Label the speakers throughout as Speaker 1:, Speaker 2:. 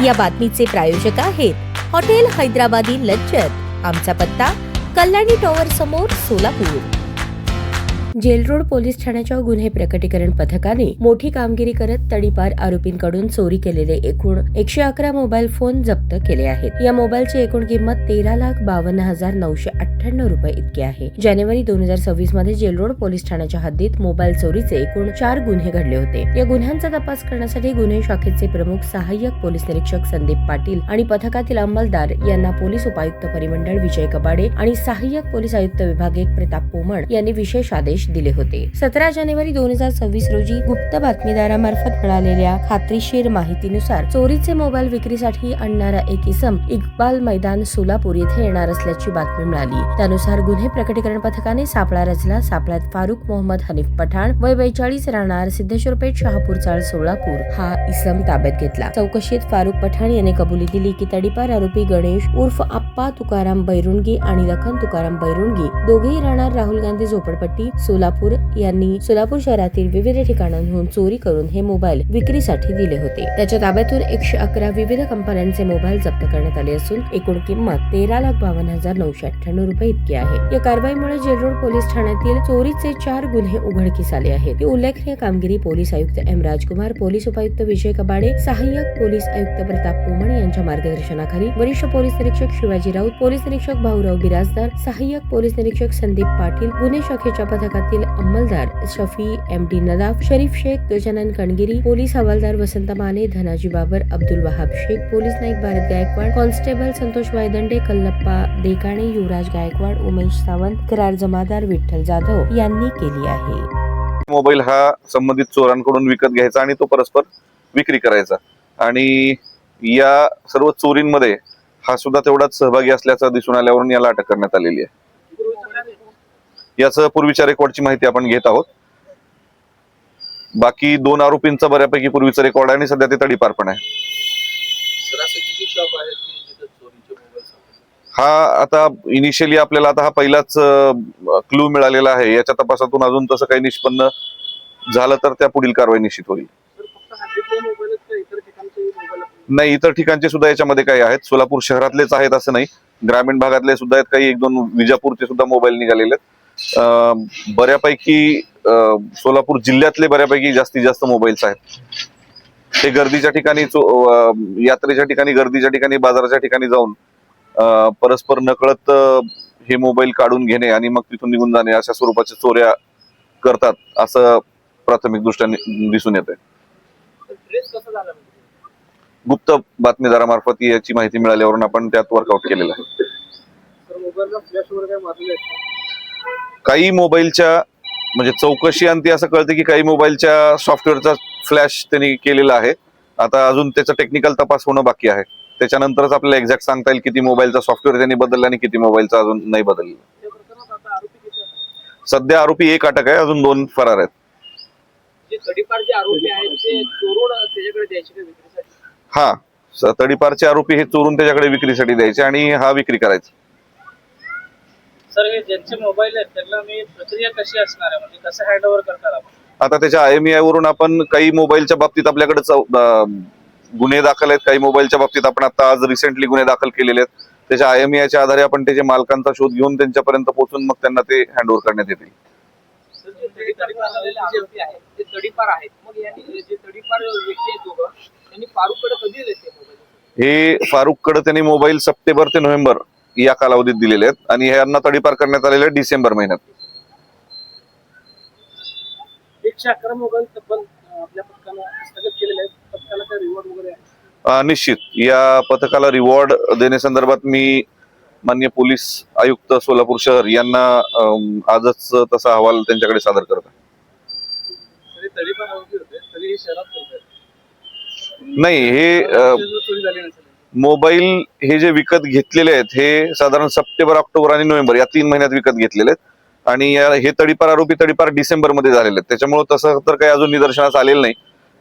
Speaker 1: या बातमीचे प्रायोजक आहेत हॉटेल हैदराबादी लज्जत। आमचा पत्ता कल्याणी टॉवर समोर, सोलापूर। जेल रोड पोलीस ठाण्याच्या गुन्हे प्रकटीकरण पथकाने मोठी कामगिरी करत तडीपार आरोपींकडून चोरी केलेले एकूण 111 मोबाईल फोन जप्त केले आहेत। या मोबाईलची एकूण किंमत 13,52,998 रुपये इतकी आहे। जानेवारी 2026 मध्ये जेल रोड पोलीस ठाण्याच्या हद्दीत मोबाईल चोरीचे एकूण 4 गुन्हे घडले होते। या गुन्ह्यांचा तपास करण्यासाठी गुन्हे शाखेचे प्रमुख सहाय्यक पोलीस निरीक्षक संदीप पाटील आणि पथकातील अंमलदार यांना पोलीस उपायुक्त परिमंडळ विजय कबाडे आणि सहाय्यक पोलीस आयुक्त विभाग 1 प्रताप पोमण यांनी विशेष आदेश दिले होते। 17 जानेवारी 2026 रोजी गुप्त बातमीदारामार्फत मिळालेल्या खात्रीशीर माहितीनुसार चोरीचे मोबाईल विक्रीसाठी आणणारा एक इसम इक्बाल मैदान, सोलापूर येथे येणार असल्याची बातमी मिळाली। त्यानुसार गुन्हे प्रकटीकरण पथकाने सापळा रचला। सापळ्यात फारुक मोहम्मद हनीफ पठाण वय 42 राहणार सिद्धेश्वर पेठ, शहापूर चाळ, सोलापूर हा इसम ताब्यात घेतला। चौकशीत फारुक पठाण याने कबुली दिली की तडीपार आरोपी गणेश उर्फ आप्पा तुकाराम बैरुणगी आणि लखन तुकाराम बैरुणगी दोघेही राहणार राहुल गांधी झोपडपट्टी, सोलापूर यांनी सोलापूर शहरातील विविध ठिकाणांहून चोरी करून हे मोबाईल विक्रीसाठी दिले होते। त्याच्या ताब्यातून 111 विविध कंपन्यांचे मोबाईल जप्त करण्यात आले असून एकूण किंमत 13,52,998 रुपये इतकी आहे। या कारवाईमुळे जेल रोड पोलीस ठाण्यातील चोरीचे 4 गुन्हे उघडकीस आले आहेत। ही उल्लेखनीय कामगिरी पोलीस आयुक्त एम राजकुमार, पोलीस उपायुक्त विजय कबाडे, सहाय्यक पोलीस आयुक्त प्रताप पोमण यांच्या मार्गदर्शनाखाली वरिष्ठ पोलीस निरीक्षक शिवाजी राऊत, पोलीस निरीक्षक भाऊराव बिराजदार, सहाय्यक पोलीस निरीक्षक संदीप पाटील, गुन्हे शाखेच्या पथकातील अंमलदार शफी MD नदाफ, शरीफ शेख, गजानन कणगिरी, पोलीस हवालदार वसंत माने, धनाजी बाबर, अब्दुल वहाब शेख, पोलीस नाईक भारत गायकवाड, कॉन्स्टेबल संतोष वायदंडे, कल्लप्पा देकाणे, युवराज गायकवाड, उमेश सावंत, करार जमादार, विठ्ठल जाधव यांनी केली आहे।
Speaker 2: मोबाईल हा संबंधित चोरांकडून विकत घ्यायचा आणि तो परस्पर विक्री करायचा आणि या सर्व चोरींमध्ये हा सुद्धा तेवढाच सहभागी असल्याचं दिसून आल्यावरून याला अटक करण्यात आलेली आहे। याचं पूर्वीच्या रेकॉर्डची माहिती आपण घेत आहोत। बाकी 2 आरोपींचा बऱ्यापैकी पूर्वीचा रेकॉर्ड आहे आणि सध्या ते तडीपार पण आहे। हा आता इनिशियली आपल्याला आता हा पहिलाच क्लू मिळालेला आहे। याच्या तपासातून अजून तसं काही निष्पन्न झालं तर त्या पुढील कारवाई निश्चित होईल। नाही, इतर ठिकाणचे सुद्धा याच्यामध्ये काही आहेत। सोलापूर शहरातलेच आहेत असं नाही, ग्रामीण भागातले सुद्धा आहेत, काही 1-2 विजापूरचे सुद्धा मोबाईल निघालेले आहेत। बऱ्यापैकी सोलापूर जिल्ह्यातले बऱ्यापैकी जास्तीत जास्त मोबाईल्स आहेत। ते गर्दीच्या ठिकाणी, यात्रेच्या ठिकाणी, गर्दीच्या ठिकाणी, बाजाराच्या ठिकाणी जाऊन परस्पर नकळत हे मोबाईल काढून घेणे आणि मग तिथून निघून जाणे अशा स्वरूपाच्या चोऱ्या करतात असं प्राथमिक दृष्ट्या दिसून येते। गुप्त बातमीदारामार्फत याची माहिती मिळाल्यावरून आपण त्यात वर्कआउट केलेलं आहे। काही मोबाईलच्या म्हणजे चौकशी अंती असं कळतं की काही मोबाईलच्या सॉफ्टवेअरचा फ्लॅश त्यांनी केलेला आहे। आता अजून त्याचा टेक्निकल तपास होणं बाकी आहे। त्याच्यानंतरच आपल्याला एक्झॅक्ट सांगता येईल किती मोबाईलचा सॉफ्टवेअर त्यांनी बदलला आणि किती मोबाईलचा अजून नाही बदलला। सध्या आरोपी 1 अटक आहे, अजून 2 फरार आहेत। हा, तडीपारचे आरोपी हे चोरून त्याच्याकडे विक्रीसाठी द्यायचे आणि हा विक्री करायचा।
Speaker 3: सर, हे ज्यांचे मोबाईल आहेत त्यांना मी प्रक्रिया कशी असणार आहे, म्हणजे कसं हँडओव्हर करणार आपण? आता
Speaker 2: त्याच्या IMEI वरून आपण काही मोबाईलच्या बाबतीत आपल्याकडे गुन्हे दाखल आहेत, काही मोबाईलच्या बाबतीत आपण आता आज रिसेंटली गुन्हे दाखल केलेले आहेत। त्याच्या IMEIच्या आधारे आपण त्याच्या मालकांचा शोध घेऊन त्यांच्यापर्यंत पोहोचून मग त्यांना ते हँडओव्हर करण्यात येतील। हे फारुककडे त्यांनी मोबाईल सप्टेंबर ते नोव्हेंबर या कालावधीत दिलेले आहेत आणि यांना तडीपार करण्यात आलेले आहे डिसेंबर महिन्यात।
Speaker 3: 111 मोबाईल आपल्या पथकाला हस्तगत केलेले आहेत। पथकाला काय रिवॉर्ड वगैरे आहे?
Speaker 2: निश्चित या पथकाला रिवॉर्ड देण्यासंदर्भात मी माननीय पोलीस आयुक्त सोलापूर शहर यांना आजच तसा अहवाल त्यांच्याकडे सादर करत आहे। नाही, हे मोबाईल हे जे विकत घेतलेले आहेत हे साधारण सप्टेंबर, ऑक्टोबर आणि नोव्हेंबर या 3 महिन्यात विकत घेतलेले आहेत आणि हे तडीपार आरोपी तडीपार डिसेंबर मध्ये झालेले आहेत। त्याच्यामुळे तसं तर काही अजून निदर्शनास आलेलं नाही।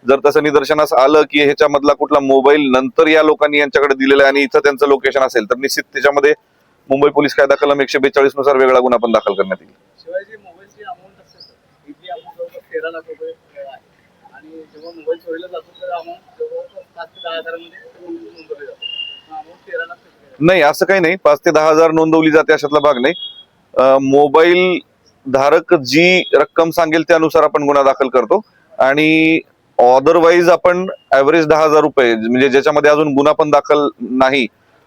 Speaker 2: जर तसं निदर्शनास आलं की ह्याच्यामधला कुठला मोबाईल नंतर या लोकांनी यांच्याकडे दिलेला आहे आणि इथं त्यांचं लोकेशन असेल तर निश्चित त्याच्यामध्ये मुंबई पोलीस कायदा कलम 142 नुसार वेगळा गुन्हा पण दाखल करण्यात येईल।
Speaker 3: शिवाय जी मोबाईलची अमाऊंट असते सर, ही अमाऊंट 13 लाख रुपये आहे आणि जेव्हा मोबाईल चोरीला जातो तर अमाऊंट 5 ते 10,000 मध्ये नोंदवले जाते. अमाऊंट 13 लाख
Speaker 2: नाही, असं काही नाही. 5 ते 10,000 नोंदवली जाते अशातला भाग नाही. मोबाईल धारक जी रक्कम सांगेल त्यानुसार आपण गुन्हा दाखल करतो आणि अदरवाईज आपण ऍव्हरेज 10,000 रुपये, म्हणजे ज्याच्यामध्ये अजून गुन्हा पण दाखल नाही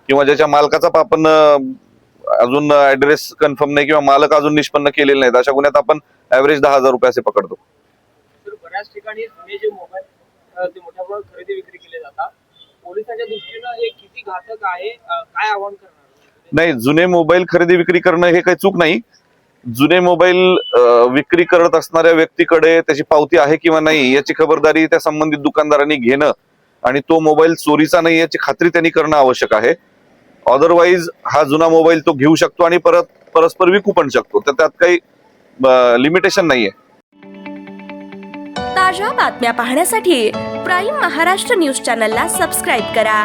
Speaker 2: किंवा ज्याच्या मालकाचा आपण अजून ऍड्रेस कन्फर्म नाही किंवा मालक अजून निष्पन्न केलेले नाहीत, अशा गुन्ह्यात आपण ऍव्हरेज 10,000 रुपये असे पकडतो.
Speaker 3: तर बऱ्याच ठिकाणी जुने जे मोबाईल ते मोठ्या प्रमाणात खरेदी विक्री केले जातात, पोलिसांच्या दृष्टीनं हे किती घातक आहे, काय आव्हान करणार?
Speaker 2: नाही, जुने मोबाईल खरेदी विक्री करणं हे काही चूक नाही. जुने मोबाईल विक्री करत असणाऱ्या व्यक्तीकडे त्याची पावती आहे किंवा नाही याची खबरदारी त्या संबंधित दुकानदारांनी घेणं आणि तो मोबाईल चोरीचा नाही याची खात्री त्यांनी करणं आवश्यक आहे. अदरवाईज हा जुना मोबाईल तो घेऊ शकतो आणि परत परस्पर विकू पण शकतो, तर त्यात काही लिमिटेशन नाहीये.
Speaker 4: ताज्या बातम्या पाहण्यासाठी प्राईम महाराष्ट्र न्यूज चॅनलला सबस्क्राईब करा.